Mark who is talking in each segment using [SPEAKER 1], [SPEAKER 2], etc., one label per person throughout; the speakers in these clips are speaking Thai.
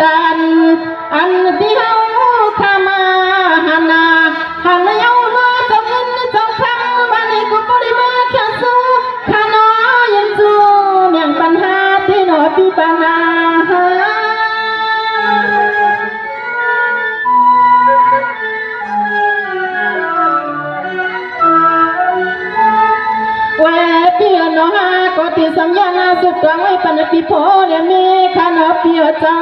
[SPEAKER 1] ตันอันที่เฮาขามาหันนาหันเยามาจะเงินจะคำวันนี้กูปริมาแค่สู้ขาน้อยยังสู้เมียงปัญหาที่หน่อยปีปัญหาปีนอฮาก็ติสัญญาณสุดกลางไว้ปัญญาปีโพเนี่ยมีขานาปีจ้า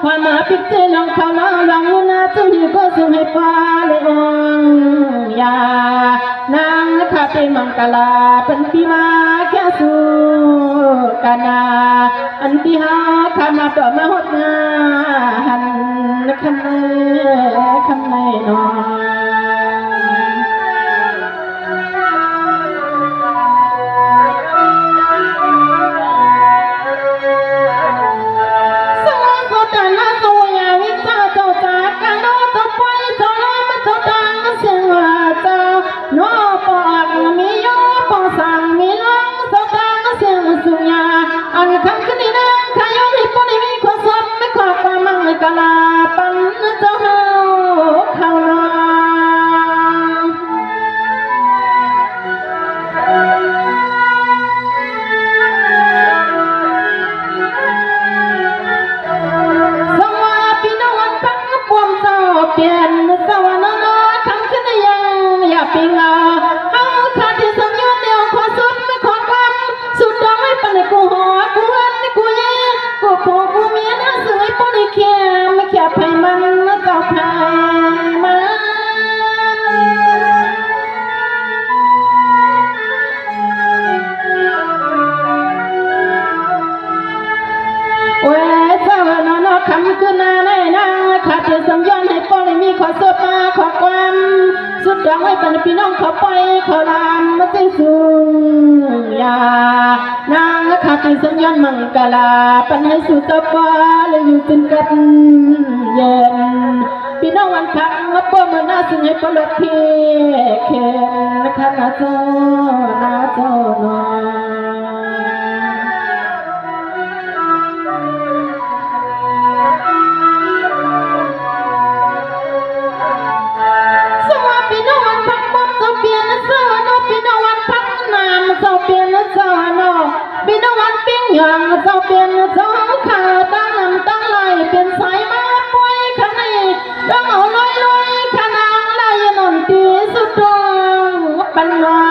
[SPEAKER 1] ความมาปิดเจลองเขาล้างหลังนาจุยก็สุ่มให้ฟ้าเลยองยานางข้าเป็นมังกลาเป็นปีมาแค่สู้กันนาอันที่หาข้ามาต่อมาหดนาหันคำในนอกลาปันเจ้าเฮาเขานสวัสดีน้องวันพักปวมเจ้าเปลี่ยนสวัสดีน้องคำขึ้นยังอย่าปิงเอาขาดที่สมยศเดียวขอสุดไม่ขอความสุดดองให้ปันกูหัวกูหันกูเย่กูโผกูเมียน่าสวยปนเขียไม่เขียบให้มันเจ้าไทยมาเว้เจ้าวนอนคำขึ้นนาในนางขาดสมย้อนให้ปนมีขอสุดมาขอความสุดดองให้ปันพี่น้องเขาไปเขาลามมาใจสูงยานางขาดสมย้อนมังกลาปันให้สุดตบาเลยอยู่เป็นกันเย็นพี่น้องวันพักมาป้อมนาสึงให้ปลดพี่เข็นข้านาโจนอบินวันปิ้งหยางเจ้าเปลี่ยนเจ้าขาตั้งลำตั้งไหลเป็นสายมาป่วยข้างในดังเอาลอยขนางไหลนนตีสุดดวงปันวา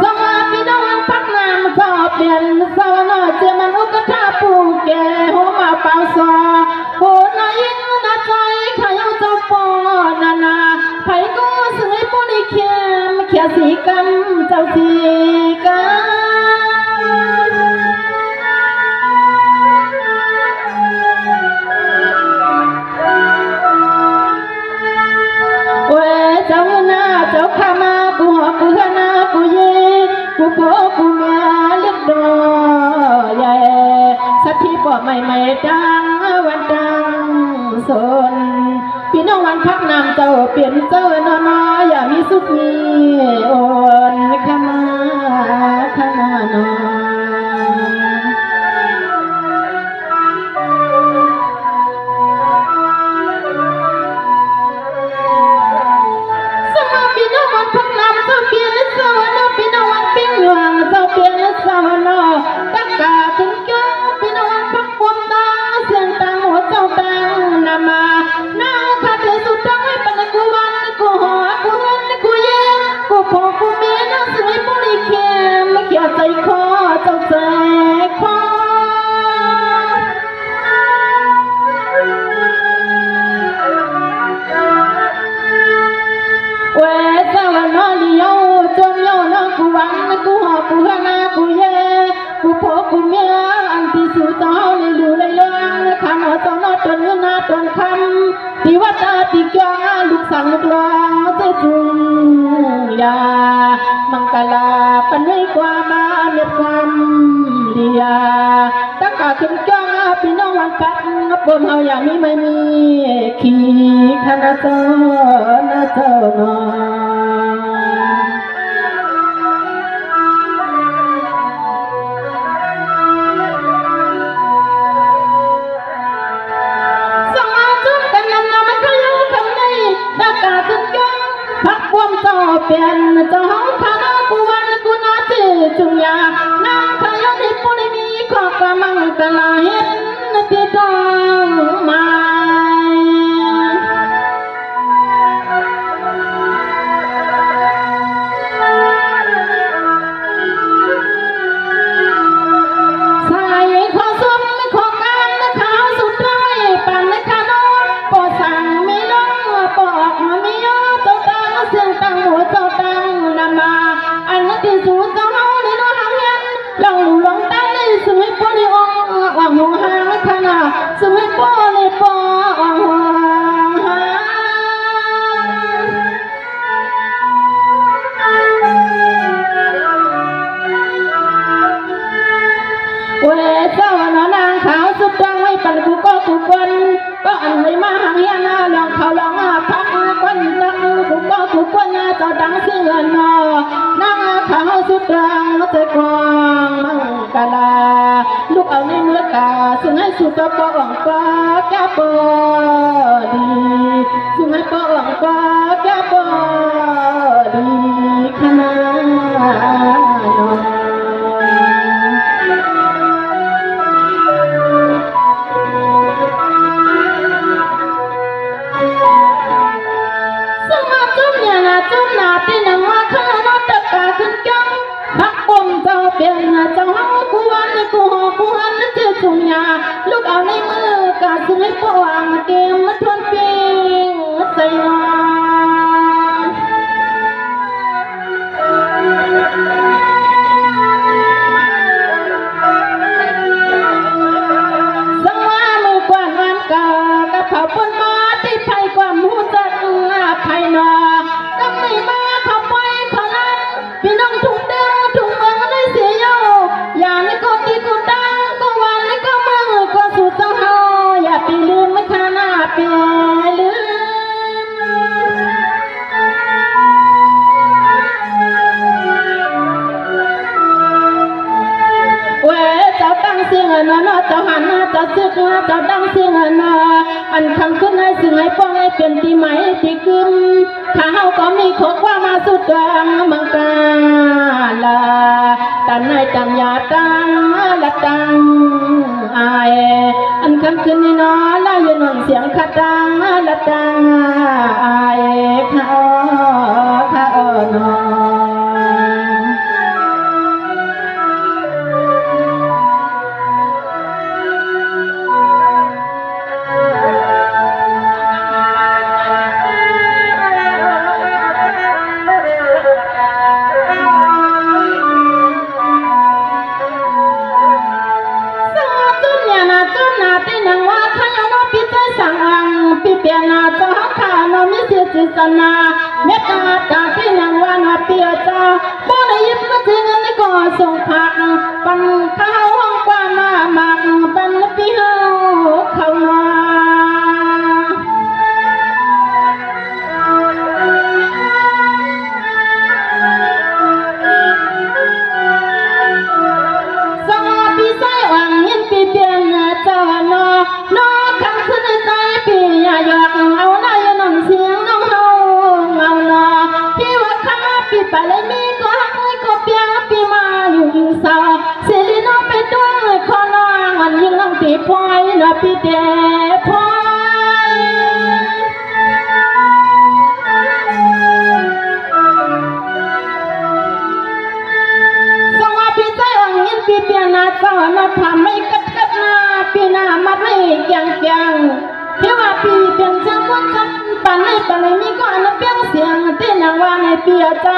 [SPEAKER 1] สวัสดีน้องวันพักน้ำเจ้าเปลี่ยนสาวน้อยเจ้ามันอุกท่าปูแก่หัวมาเป่าซอโหนายิงนาใจขายเอาเจ้าปอนาไผก็สวยปนเขียสีกันเจ้าสีกันเว้เจ้าหน้าเจ้าข้ามากูหัวกูหน้ากูเย่กูโผกูเมียเล็กดอใหญ่สักทีปอไม่ดังวันดังสนพี่น้องวันพักน้ำเจ้าเปลี่ยนเจ้านอนอย่ามีสุขมีโอนข้ามานอสมาพี่น้องวันพักน้ำเจ้าเปลี่ยนเจ้านอพี่น้องวันปิ้งหวงเจ้าเปลี่ยนเจ้านอตักกาถึงเจ้าพี่น้องวันพักปวดตาเสียงตังหัวเจ้าตังนามาน้าขาดสุดท้ายปันกูวันกูหัวกูเงินกูเย็นกูพอกูเมียน่าสวยปนเขียไม่เขียใจคอเจ้าใจคอเว้เจ้าวันนอเลี้ยวจมเย้าน้องกูวันกูหัวกูหน้ากูเย่กูพอกูเมียอันที่สุดเจ้าเลยดูเลยเรื่องข้ามาเจ้านอตนเงินตนคำที่ว่าตาติกาลูกสั่งลูกลาเจ้าจุงยามังกลาปันให้กว่ามาเมียความเดียตั้งกาถึงจ้าพี่น้องวันพักป มเฮาอย่างนี้ไม่มีขี้คณะเจ้านะเจ้าเนาะสมาจุดกันนำนำมันขยันคำนี้ดักกาจุดกันพักความเจ้าเปลี่ยนเจ้าห้องคณะกูวันกูน่าจืดจุงยานางขยันที่ปุริมีขอกำมังกะลาเห็นที่ต้องมาใส่ขอซุ้มขอการขาวสุดท้ายปั่นขนมปอสั่งไม่น้องปอกไม่ยอเจ้าตังเสียงตังหัวเจ้าตังนำมาอันนั้นที่สูงเจ้าเฮาในน้องหังยันลองลองตั้งในสมัยปนิองหวังหัวหางขนาดสมัยปนิปองหางเวเจ้านางขาวสุดดังไว้ปั่นกูก็กูคนก็อันไม่มาหางยันลองเขาลองพักคนดังกูก็กูคนเจ้าดังเสียงนอนางขาวสุดดังใจกว้างมังกลาลูกเอาในเมื่อกาซึ่งให้สุดก็ปองปาแก่ปอดีซึ่งให้ปองปาแก่ปอดีขนาดจุดหน้าที่นั่งว่าข้าน้องตะกาขึ้นจังพักปมเจ้าเปลี่ยนเจ้าห้องกูวันกูหอกูหันเจ้าจุงยาลูกเอาในมือกาซึ่งให้ปวงเกมมาทวนปีใส่นอนสังว่ามือกวนวันกากระเผาปนมาที่ไผ่ความหูจักไผ่นอก็ไม่มาขโมยขลังพี่น้องถุงเดิมถุงเมืองได้เสียเยาอย่าในก็ตีกูดังก็วันในก็มือก็สุดเจ้าเฮาอย่าไปลืมไม่ขาหน้าไปลืมเว้เจ้าตั้งเสียงเนาะเจ้าหันหน้าเจ้าซึกเจ้าตั้งเสียงเนาะอันคำขึ้นให้สิ่งให้ป้องให้เป็นที่ไหมที่กึมข้าเฮาก็มีขอความมาสุดดังมังกาลาตันในตังยาตังละตังอายอันคำขึ้นนี่เนาะลายนนเสียงขัดตังละตังอายข้าเนาะเปียนาเจ้าข้าน้องมิเสียจิตนาเมตตาตาที่นางวานาเปียเจ้าบ่ได้ยิบมาถึงอันนี้ก็ส่งผักปันข้าวห้องกว่ามาหมักปันปีเฮาเข้ามาสองปีใส่วังยินปีเปียนาเจ้าน้อคำขึ้นในใจปีอยากเอาหน้ายนนเสียงน้องเฮาเงาหนอพี่ว่าข้าปีไปเลยมีก็หักเลยก็เปียปีมาอยู่เศร้าเสียลีน้องไปด้วยขอน้องมันยิ่งน้องปีพลอยน้อปีเดพลอยสองว่าปีใจอ่อนยินปีเปียนาเจ้าน้าทำไม่กัดนาปีหน้ามาให้ยังพี่ว่าปีเปลี่ยนเจ้าคนกันปันให้ปันให้มีก่อนเปลี่ยนเสียงที่นางว่าในเปียจ้า